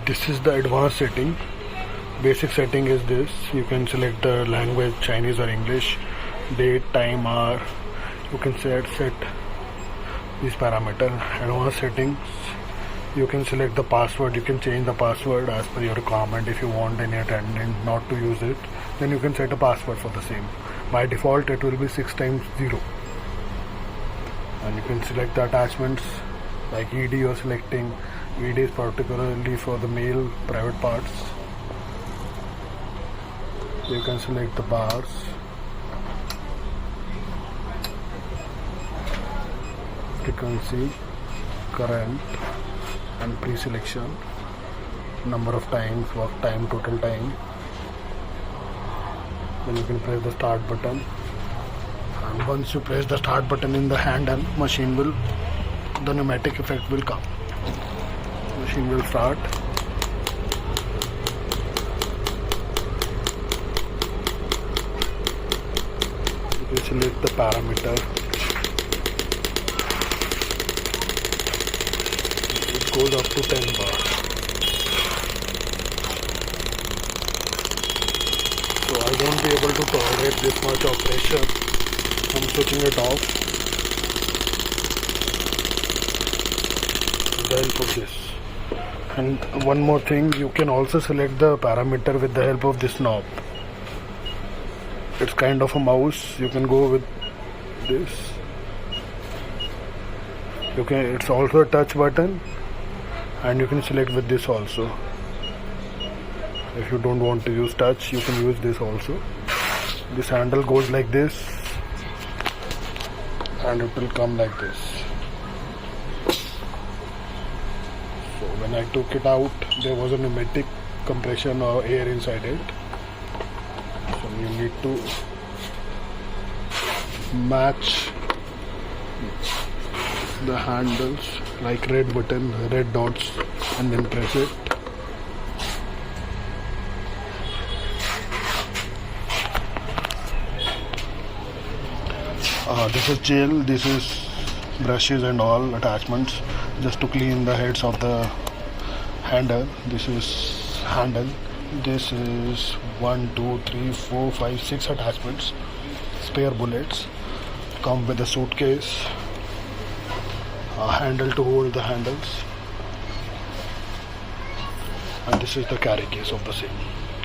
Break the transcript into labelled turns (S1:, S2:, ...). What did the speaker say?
S1: This is the advanced setting. Basic setting is this. You can select the language, Chinese or English, date, time, hour. You can set these parameters. Advanced settings, you can select the password. You can change the password as per your requirement. If you want any attendant not to use it, then you can set a password for the same. By default it will be 6 times 0. And you can select the attachments like ED. You're selecting ED is particularly for the male private parts. You can select the bars. Frequency, current and pre-selection, number of times, work time, total time. Then you can press the start button, and once you press the start button in the handle, the pneumatic effect will come. Machine will start. You can select the parameter. It goes up to 10 bars. So I won't be able to tolerate this much of pressure. I'm switching it off with the help of this. And one more thing, you can also select the parameter with the help of this knob. It's kind of a mouse. You can go with this. It's also a touch button, and you can select with this also. If you don't want to use touch, you can use this also. This handle goes like this, and it will come like this. So when I took it out, there was a pneumatic compression or air inside it. So you need to match the handles like red button, red dots, and then press it. This is gel, this is brushes and all attachments just to clean the heads of the handle. This is handle. This is 1, 2, 3, 4, 5, 6 attachments. Spare bullets. Come with a suitcase. A handle to hold the handles. And this is the carry case of the same.